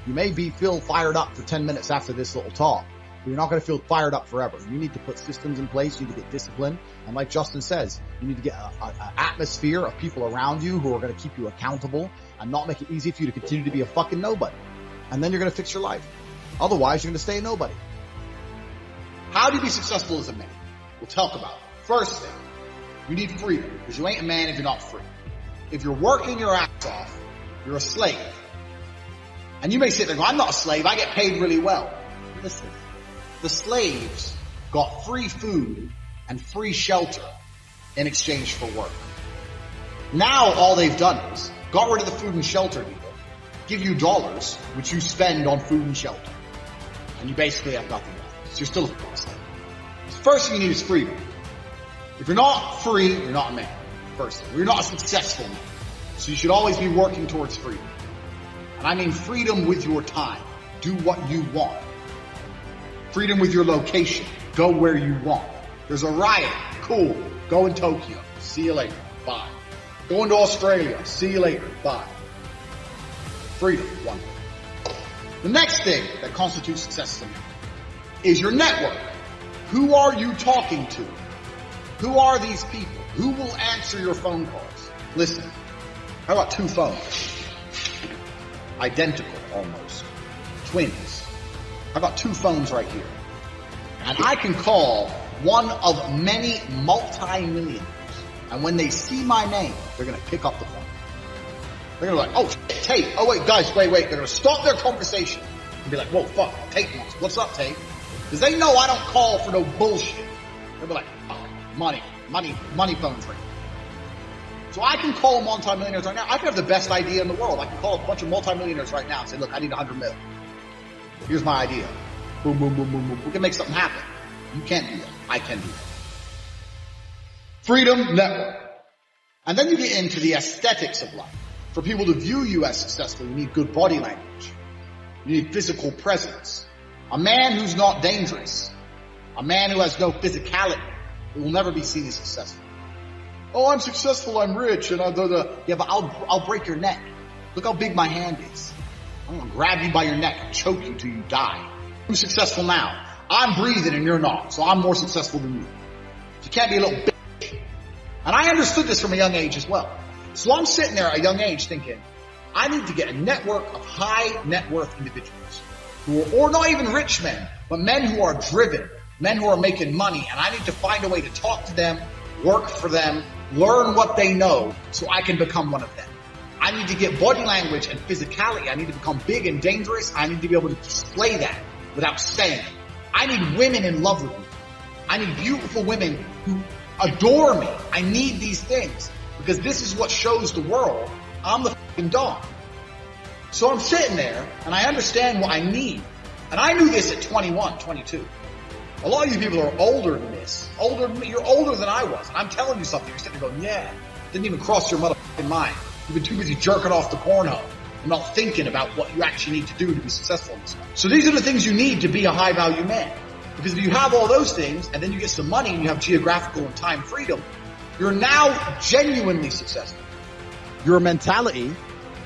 You may feel fired up for 10 minutes after this little talk, but you're not going to feel fired up forever. You need to put systems in place. You need to get discipline. And like Justin says, you need to get an atmosphere of people around you who are going to keep you accountable and not make it easy for you to continue to be a fucking nobody. And then you're going to fix your life. Otherwise, you're going to stay a nobody. How do you be successful as a man? We'll talk about it. First thing, you need freedom, because you ain't a man if you're not free. If you're working your ass off, you're a slave. And you may sit there and go, I'm not a slave, I get paid really well. Listen, the slaves got free food and free shelter in exchange for work. Now all they've done is got rid of the food and shelter deal, give you dollars, which you spend on food and shelter. And you basically have nothing left. So you're still a slave. The first thing you need is freedom. If you're not free, you're not a man. First thing. You're not a successful man. So you should always be working towards freedom. And I mean freedom with your time. Do what you want. Freedom with your location. Go where you want. There's a riot. Cool. Go in Tokyo. See you later. Bye. Going to Australia. See you later. Bye. Freedom. One. The next thing that constitutes success as a man is your network. Who are you talking to? Who are these people? Who will answer your phone calls? Listen, I got 2 phones. Identical, almost. Twins. I got 2 phones right here. And I can call one of many multi-millionaires. And when they see my name, they're going to pick up the phone. They're going to be like, oh, Tate. Oh, wait, guys, wait. They're going to stop their conversation and be like, whoa, fuck, Tate wants. What's up, Tate? Because they know I don't call for no bullshit. They'll be like, oh, money phones ring. So I can call multi-millionaires right now. I can have the best idea in the world. I can call a bunch of multi-millionaires right now and say, look, I need 100 mil. Here's my idea. Boom, boom, boom, boom, boom. We can make something happen. You can't do that. I can do that. Freedom network. And then you get into the aesthetics of life. For people to view you as successful, you need good body language. You need physical presence. A man who's not dangerous, a man who has no physicality, will never be seen as successful. Oh, I'm successful, I'm rich, and yeah, but I'll break your neck. Look how big my hand is. I'm gonna grab you by your neck and choke you till you die. Who's successful now? I'm breathing and you're not, so I'm more successful than you. You can't be a little bitch. And I understood this from a young age as well. So I'm sitting there at a young age thinking, I need to get a network of high net worth individuals or not even rich men, but men who are driven, men who are making money, and I need to find a way to talk to them, work for them, learn what they know so I can become one of them. I need to get body language and physicality. I need to become big and dangerous. I need to be able to display that without saying it. I need women in love with me. I need beautiful women who adore me. I need these things because this is what shows the world I'm the fucking dog. So I'm sitting there and I understand what I need. And I knew this at 21, 22. A lot of you people are older than this. Older than me. You're older than I was. And I'm telling you something. You're sitting there going, yeah. Didn't even cross your motherfucking mind. You've been too busy jerking off the corn hub and not thinking about what you actually need to do to be successful in this life. So these are the things you need to be a high value man. Because if you have all those things and then you get some money and you have geographical and time freedom, you're now genuinely successful. Your mentality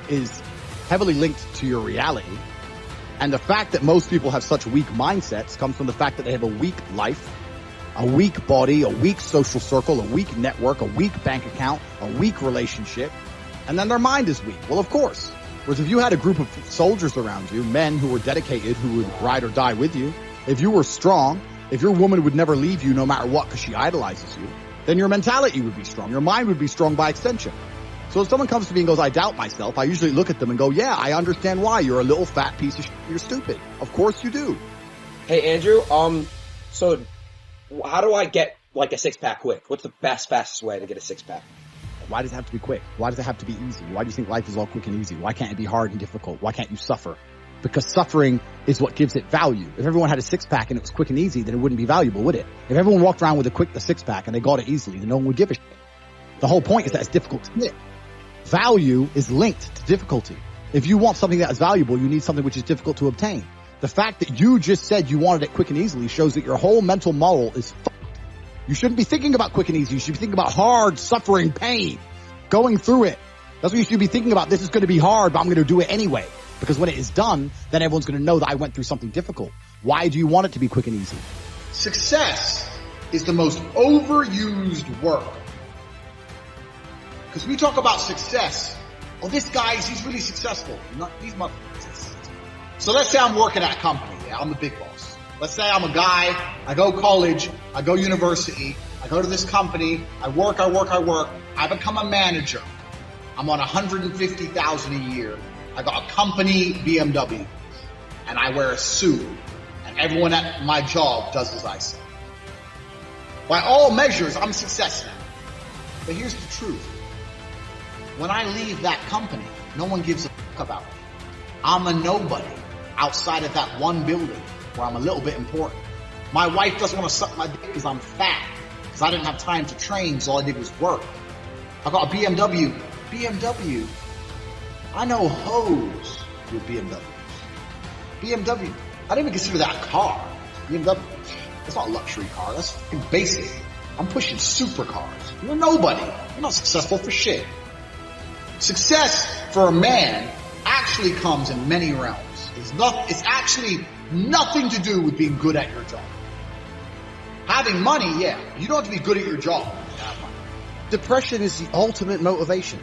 is heavily linked to your reality. And the fact that most people have such weak mindsets comes from the fact that they have a weak life, a weak body, a weak social circle, a weak network, a weak bank account, a weak relationship, and then their mind is weak. Well, of course. Whereas if you had a group of soldiers around you, men who were dedicated, who would ride or die with you, if you were strong, if your woman would never leave you no matter what because she idolizes you, then your mentality would be strong. Your mind would be strong by extension. So if someone comes to me and goes, I doubt myself, I usually look at them and go, yeah, I understand why. You're a little fat piece of shit. You're stupid. Of course you do. Hey, Andrew, so how do I get like a 6-pack quick? What's the fastest way to get a 6-pack? Why does it have to be quick? Why does it have to be easy? Why do you think life is all quick and easy? Why can't it be hard and difficult? Why can't you suffer? Because suffering is what gives it value. If everyone had a 6-pack and it was quick and easy, then it wouldn't be valuable, would it? If everyone walked around with a 6-pack and they got it easily, then no one would give a shit. The whole point is that it's difficult to get. Value is linked to difficulty. If you want something that is valuable, you need something which is difficult to obtain. The fact that you just said you wanted it quick and easily shows that your whole mental model is fucked. You shouldn't be thinking about quick and easy. You should be thinking about hard, suffering, pain, going through it. That's what you should be thinking about. This is going to be hard, but I'm going to do it anyway. Because when it is done, then everyone's going to know that I went through something difficult. Why do you want it to be quick and easy? Success is the most overused word. Because we talk about success. Oh, this guy, he's really successful. These motherfuckers. So let's say I'm working at a company. Yeah, I'm the big boss. Let's say I'm a guy. I go college. I go university. I go to this company. I work. I become a manager. I'm on $150,000 a year. I got a company BMW. And I wear a suit. And everyone at my job does as I say. By all measures, I'm a success now. But here's the truth. When I leave that company, no one gives a fuck about me. I'm a nobody outside of that one building where I'm a little bit important. My wife doesn't want to suck my dick because I'm fat. Because I didn't have time to train, so all I did was work. I got a BMW. BMW. I know hoes with BMWs. BMW. I don't even consider that a car. BMW. That's not a luxury car. That's fucking basic. I'm pushing supercars. You're nobody. You're not successful for shit. Success for a man actually comes in many realms. It's actually nothing to do with being good at your job. Having money, yeah. You don't have to be good at your job to have money. Depression is the ultimate motivation.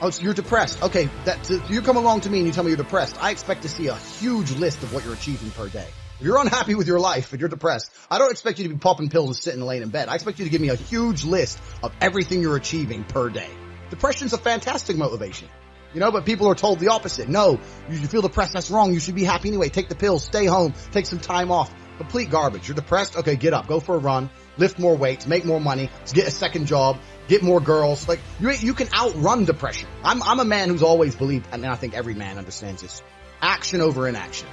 Oh, so you're depressed. Okay, so you come along to me and you tell me you're depressed. I expect to see a huge list of what you're achieving per day. If you're unhappy with your life and you're depressed, I don't expect you to be popping pills and sitting laying in bed. I expect you to give me a huge list of everything you're achieving per day. Depression's a fantastic motivation. You know, but people are told the opposite. No, you feel depressed, that's wrong. You should be happy anyway. Take the pills, stay home, take some time off. Complete garbage. You're depressed? Okay, get up, go for a run, lift more weights, make more money, get a second job, get more girls. Like, you can outrun depression. I'm a man who's always believed, and I think every man understands this, action over inaction.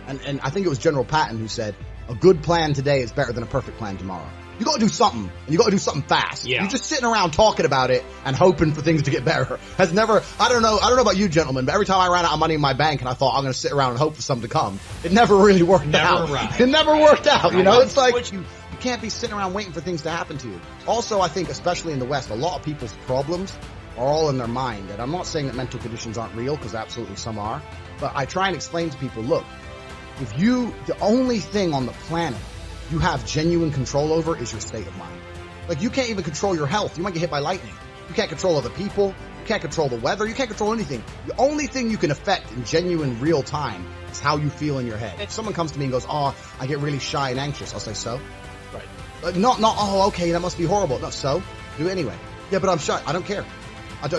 And I think it was General Patton who said, a good plan today is better than a perfect plan tomorrow. You gotta do something, and you gotta do something fast. Yeah. You're just sitting around talking about it and hoping for things to get better. Has never, I don't know about you gentlemen, but every time I ran out of money in my bank and I thought I'm gonna sit around and hope for something to come, it never really worked out. Right. It never worked out, you know? It's like, you can't be sitting around waiting for things to happen to you. Also, I think, especially in the West, a lot of people's problems are all in their mind. And I'm not saying that mental conditions aren't real, because absolutely some are. But I try and explain to people, look, the only thing on the planet you have genuine control over is your state of mind. Like, you can't even control your health. You might get hit by lightning. You can't control other people. You can't control the weather. You can't control anything. The only thing you can affect in genuine real time is how you feel in your head. If someone comes to me and goes, oh, I get really shy and anxious, I'll say, so? Right. Not, oh, okay, that must be horrible. No, so? Do it anyway. Yeah, but I'm shy. I don't care.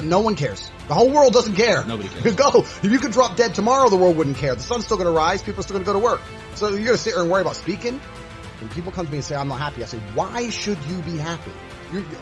No one cares. The whole world doesn't care. Nobody cares. Go. If you could drop dead tomorrow, the world wouldn't care. The sun's still going to rise. People are still going to go to work. So you're going to sit here and worry about speaking? When people come to me and say, I'm not happy, I say, why should you be happy?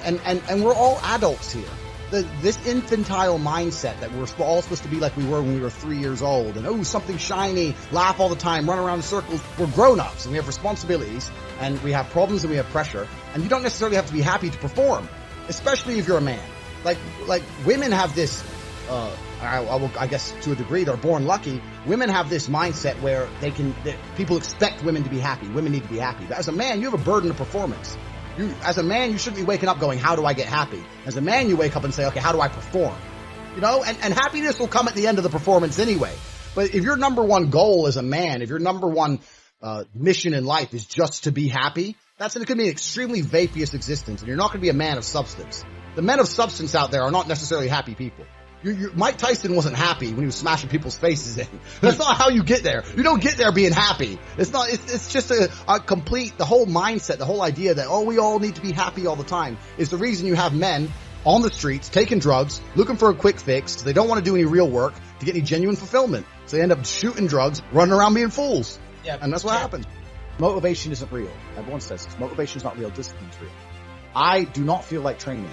And we're all adults here. This infantile mindset that we're all supposed to be like we were when we were 3 years old, and oh, something shiny, laugh all the time, run around in circles. We're grown-ups and we have responsibilities and we have problems and we have pressure, and you don't necessarily have to be happy to perform, especially if you're a man. Like women have this, I guess to a degree, they're born lucky. Women have this mindset where people expect women to be happy. Women need to be happy. But as a man, you have a burden of performance. As a man, you shouldn't be waking up going, how do I get happy? As a man, you wake up and say, okay, how do I perform? You know, and happiness will come at the end of the performance anyway. But if your number one goal as a man, if your number one mission in life is just to be happy, it's going to be an extremely vaporous existence, and you're not going to be a man of substance. The men of substance out there are not necessarily happy people. Mike Tyson wasn't happy when he was smashing people's faces in. That's not how you get there. You don't get there being happy. It's just a complete, the whole mindset, the whole idea that, oh, we all need to be happy all the time is the reason you have men on the streets taking drugs, looking for a quick fix, because they don't want to do any real work to get any genuine fulfillment. So they end up shooting drugs, running around being fools. Yeah, and that's what happens. Motivation isn't real. Everyone says this. Motivation is not real. Discipline is real. I do not feel like training,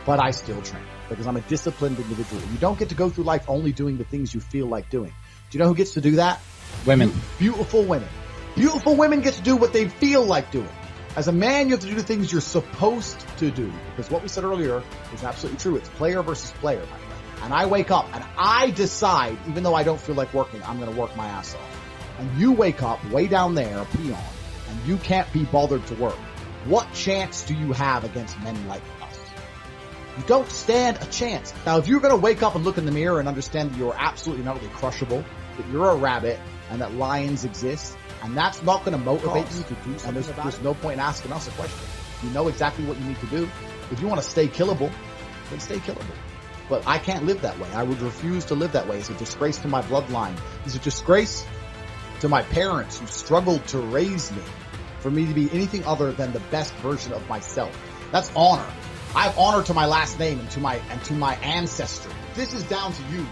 but I still train because I'm a disciplined individual. You don't get to go through life only doing the things you feel like doing. Do you know who gets to do that? Women. Beautiful women. Beautiful women get to do what they feel like doing. As a man, you have to do the things you're supposed to do, because what we said earlier is absolutely true. It's player versus player, my friend. And I wake up and I decide, even though I don't feel like working, I'm going to work my ass off. And you wake up way down there, peon, and you can't be bothered to work. What chance do you have against men like us? You don't stand a chance. Now, if you're going to wake up and look in the mirror and understand that you're absolutely not really crushable, that you're a rabbit and that lions exist, and that's not going to motivate you to do something about it. There's no point in asking us a question. You know exactly what you need to do. If you want to stay killable, then stay killable. But I can't live that way. I would refuse to live that way. It's a disgrace to my bloodline. It's a disgrace to my parents who struggled to raise me for me to be anything other than the best version of myself. That's honor. I have honor to my last name and to my ancestry. This is down to you.